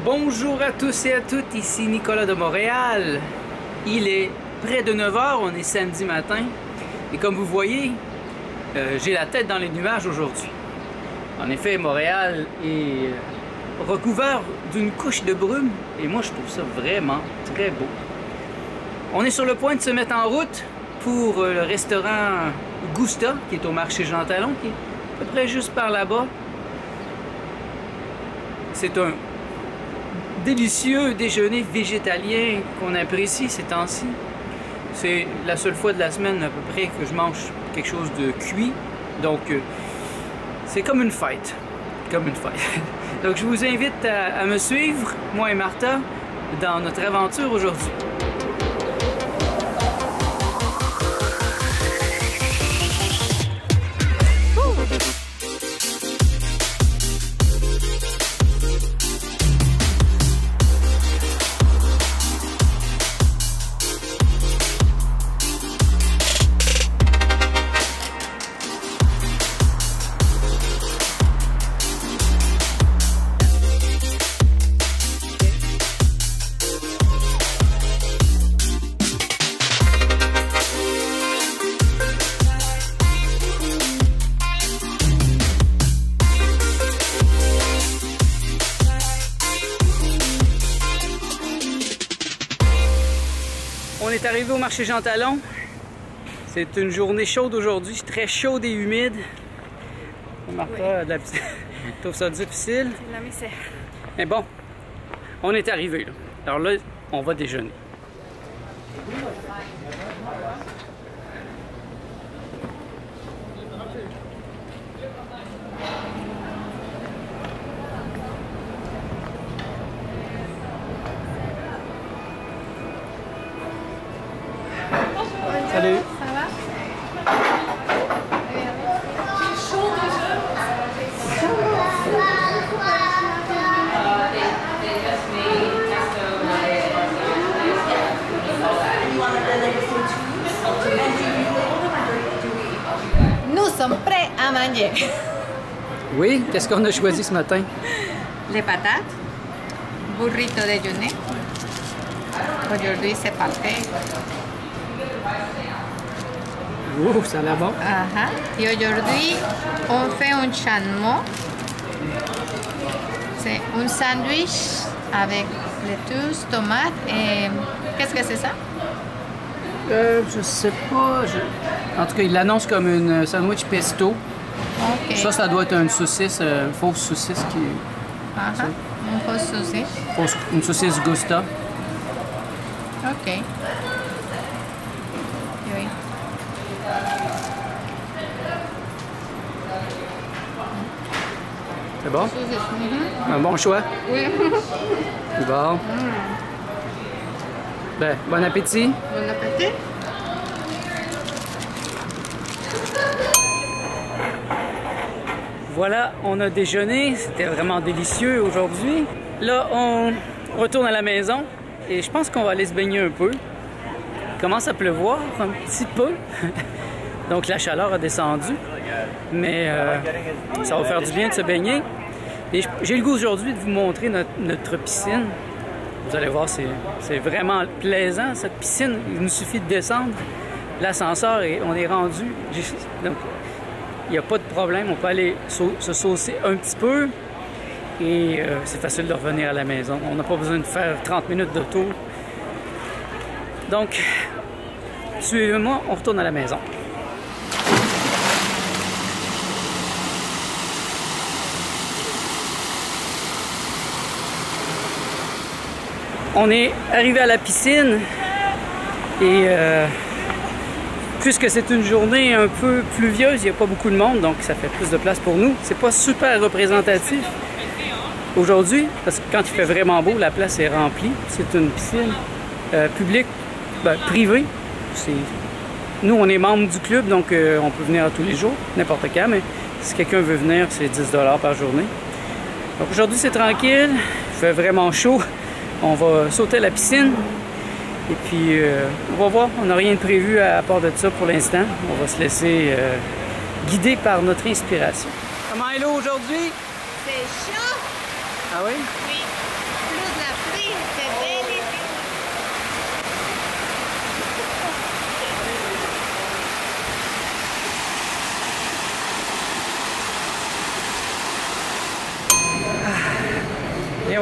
Bonjour à tous et à toutes, ici Nicolas de Montréal. Il est près de 9 h, on est samedi matin. Et comme vous voyez, j'ai la tête dans les nuages aujourd'hui. En effet, Montréal est recouvert d'une couche de brume et moi je trouve ça vraiment très beau. On est sur le point de se mettre en route pour le restaurant Gusta qui est au marché Jean Talon, qui est à peu près juste par là-bas. C'est un délicieux déjeuner végétalien qu'on apprécie ces temps-ci. C'est la seule fois de la semaine à peu près que je mange quelque chose de cuit. Donc, c'est comme une fête. Comme une fête. Donc, je vous invite à me suivre, moi et Martha, dans notre aventure aujourd'hui. On est arrivé au marché Jean Talon. C'est une journée chaude aujourd'hui, très chaude et humide. Martha, oui. Trouve ça difficile. C'est la misère. Mais bon, on est arrivé là. Alors là, on va déjeuner. Salut. Ça va? J'ai chaud déjà. Nous sommes prêts à manger. Oui, qu'est-ce qu'on a choisi ce matin? Les patates, burrito déjeuner. Aujourd'hui c'est parfait. Wow, ça a l'air bon. Et aujourd'hui, on fait un chameau. C'est un sandwich avec lettuce, tomate et... Qu'est-ce que c'est ça? Je sais pas. En tout cas, il l'annonce comme une sandwich pesto. Okay. Ça doit être une saucisse, une fausse saucisse qui... Une fausse saucisse. Une saucisse Gusta. Ok. Oui. C'est bon? Un bon choix? Oui. Bon. Ben, bon appétit. Bon appétit. Voilà, on a déjeuné. C'était vraiment délicieux aujourd'hui. Là, on retourne à la maison et je pense qu'on va aller se baigner un peu. Il commence à pleuvoir un petit peu. Donc la chaleur a descendu. Mais ça va faire du bien de se baigner. Et j'ai le goût aujourd'hui de vous montrer notre piscine. Vous allez voir, c'est vraiment plaisant cette piscine. Il nous suffit de descendre l'ascenseur et on est rendu. Donc, il n'y a pas de problème. On peut aller se saucer un petit peu et c'est facile de revenir à la maison. On n'a pas besoin de faire 30 minutes de tour. Donc, suivez-moi, on retourne à la maison. On est arrivé à la piscine et puisque c'est une journée un peu pluvieuse, il n'y a pas beaucoup de monde, donc ça fait plus de place pour nous. C'est pas super représentatif aujourd'hui, parce que quand il fait vraiment beau, la place est remplie. C'est une piscine publique, privée. Nous, on est membre du club, donc on peut venir à tous les jours, n'importe quand, mais si quelqu'un veut venir, c'est 10 $ par journée. Donc aujourd'hui, c'est tranquille, il fait vraiment chaud. On va sauter à la piscine et puis on va voir, on n'a rien de prévu à part de ça pour l'instant. On va se laisser guider par notre inspiration. Comment est l'eau aujourd'hui? C'est chaud. Ah oui? Oui.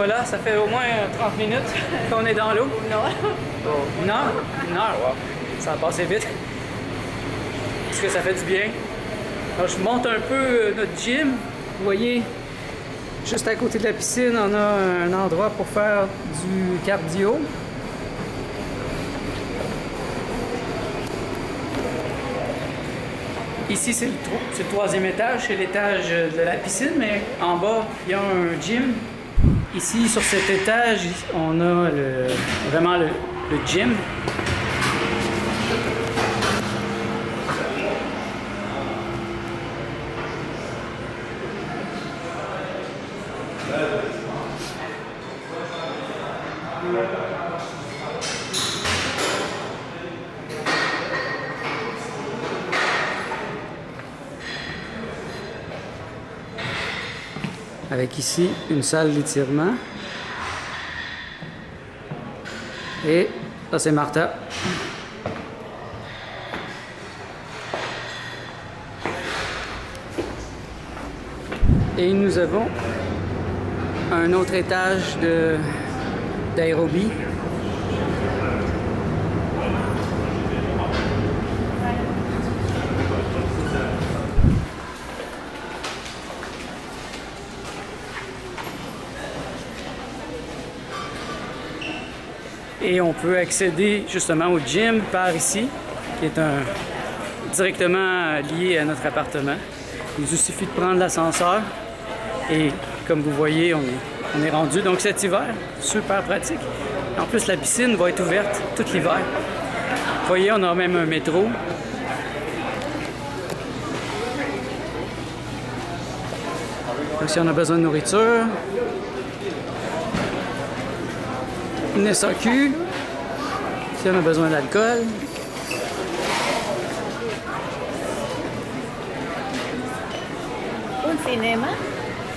voilà, ça fait au moins 30 minutes qu'on est dans l'eau. Une heure? Une heure, wow. Ça a passé vite. Est-ce que ça fait du bien? Alors, je monte un peu notre gym. Vous voyez, juste à côté de la piscine, on a un endroit pour faire du cardio. Ici, c'est le troisième étage, c'est l'étage de la piscine, mais en bas, il y a un gym. Ici, sur cet étage, on a vraiment le gym. Avec ici une salle d'étirement. Et ça, c'est Martha. Et nous avons un autre étage d'aérobie. Et on peut accéder justement au gym par ici, qui est directement lié à notre appartement. Il nous suffit de prendre l'ascenseur et comme vous voyez, on est rendu. Donc cet hiver, super pratique. En plus, la piscine va être ouverte tout l'hiver. Vous voyez, on a même un métro. Donc si on a besoin de nourriture, une SAQ, si on a besoin d'alcool. Un cinéma.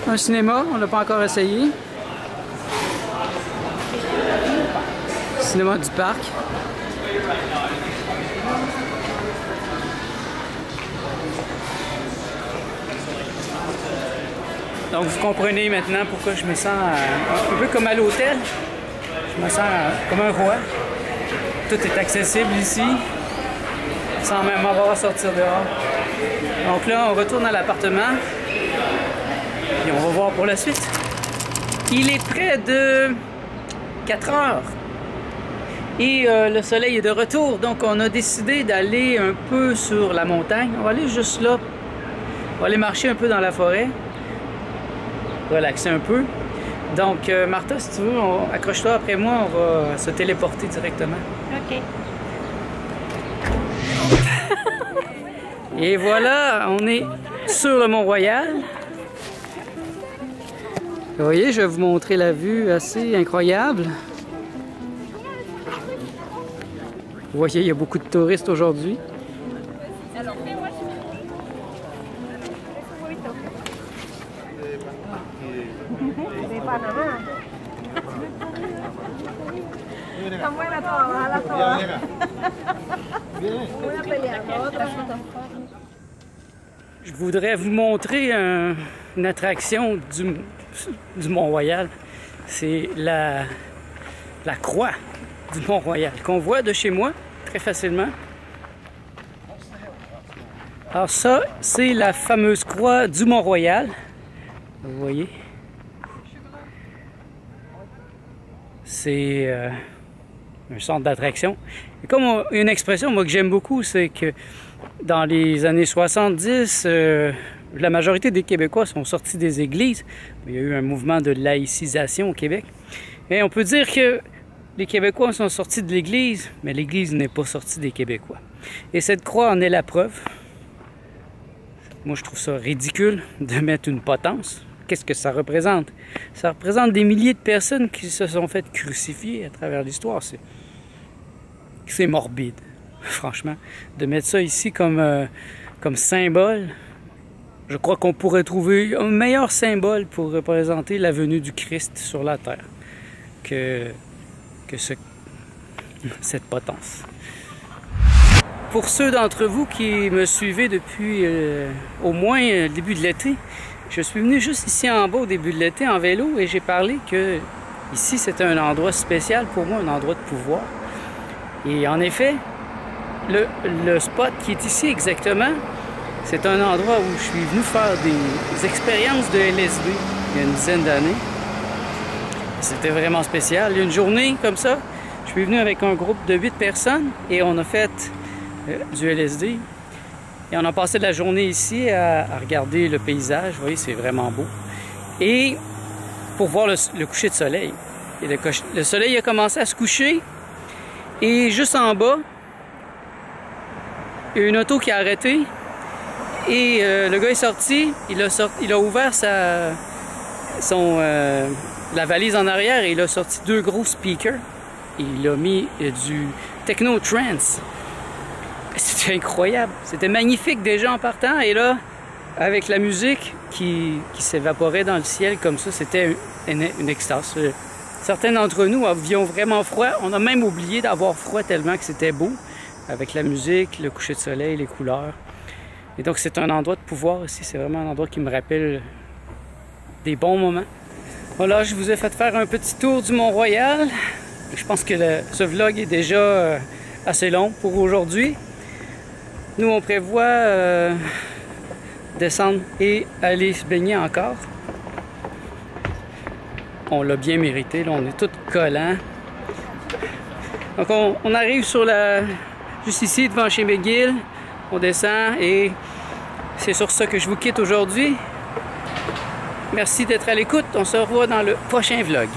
Un cinéma, on l'a pas encore essayé. Cinéma du parc. Donc vous comprenez maintenant pourquoi je me sens un peu comme à l'hôtel. Je me sens comme un roi. Tout est accessible ici, sans même avoir à sortir dehors. Donc là, on retourne à l'appartement et on va voir pour la suite. Il est près de 4 heures et le soleil est de retour. Donc on a décidé d'aller un peu sur la montagne. On va aller juste là. On va aller marcher un peu dans la forêt. Relaxer un peu. Donc, Martha, si tu veux, accroche-toi après moi, on va se téléporter directement. OK. Et voilà, on est sur le Mont-Royal. Vous voyez, je vais vous montrer la vue assez incroyable. Vous voyez, il y a beaucoup de touristes aujourd'hui. Je voudrais vous montrer une attraction du Mont-Royal. C'est la croix du Mont-Royal qu'on voit de chez moi très facilement. Alors ça, c'est la fameuse croix du Mont-Royal. Vous voyez? C'est un centre d'attraction. Comme une expression, moi, que j'aime beaucoup, c'est que dans les années 70, la majorité des Québécois sont sortis des églises. Il y a eu un mouvement de laïcisation au Québec. Et on peut dire que les Québécois sont sortis de l'Église, mais l'Église n'est pas sortie des Québécois. Et cette croix en est la preuve. Moi, je trouve ça ridicule de mettre une potence. Qu'est-ce que ça représente? Ça représente des milliers de personnes qui se sont faites crucifier à travers l'histoire. C'est morbide, franchement. De mettre ça ici comme symbole, je crois qu'on pourrait trouver un meilleur symbole pour représenter la venue du Christ sur la terre que cette potence. Pour ceux d'entre vous qui me suivez depuis au moins le début de l'été, je suis venu juste ici en bas au début de l'été en vélo et j'ai parlé que ici c'était un endroit spécial pour moi, un endroit de pouvoir. Et en effet, le spot qui est ici exactement, c'est un endroit où je suis venu faire des expériences de LSD il y a une dizaine d'années. C'était vraiment spécial. Il y a une journée comme ça, je suis venu avec un groupe de 8 personnes et on a fait du LSD. Et on a passé de la journée ici à regarder le paysage. Vous voyez, c'est vraiment beau. Et pour voir le coucher de soleil. Et le soleil a commencé à se coucher. Et juste en bas, il y a une auto qui a arrêté. Et le gars est sorti. Il a ouvert la valise en arrière et il a sorti 2 gros speakers. Et il a mis du techno trance. C'était incroyable. C'était magnifique déjà en partant. Et là, avec la musique qui s'évaporait dans le ciel comme ça, c'était une extase. Certains d'entre nous avions vraiment froid. On a même oublié d'avoir froid tellement que c'était beau. Avec la musique, le coucher de soleil, les couleurs. Et donc c'est un endroit de pouvoir aussi. C'est vraiment un endroit qui me rappelle des bons moments. Voilà, je vous ai fait faire un petit tour du Mont-Royal. Je pense que ce vlog est déjà assez long pour aujourd'hui. Nous, on prévoit descendre et aller se baigner encore. On l'a bien mérité, là, on est tous collants. Donc, on arrive juste ici, devant chez McGill. On descend et c'est sur ça que je vous quitte aujourd'hui. Merci d'être à l'écoute. On se revoit dans le prochain vlog.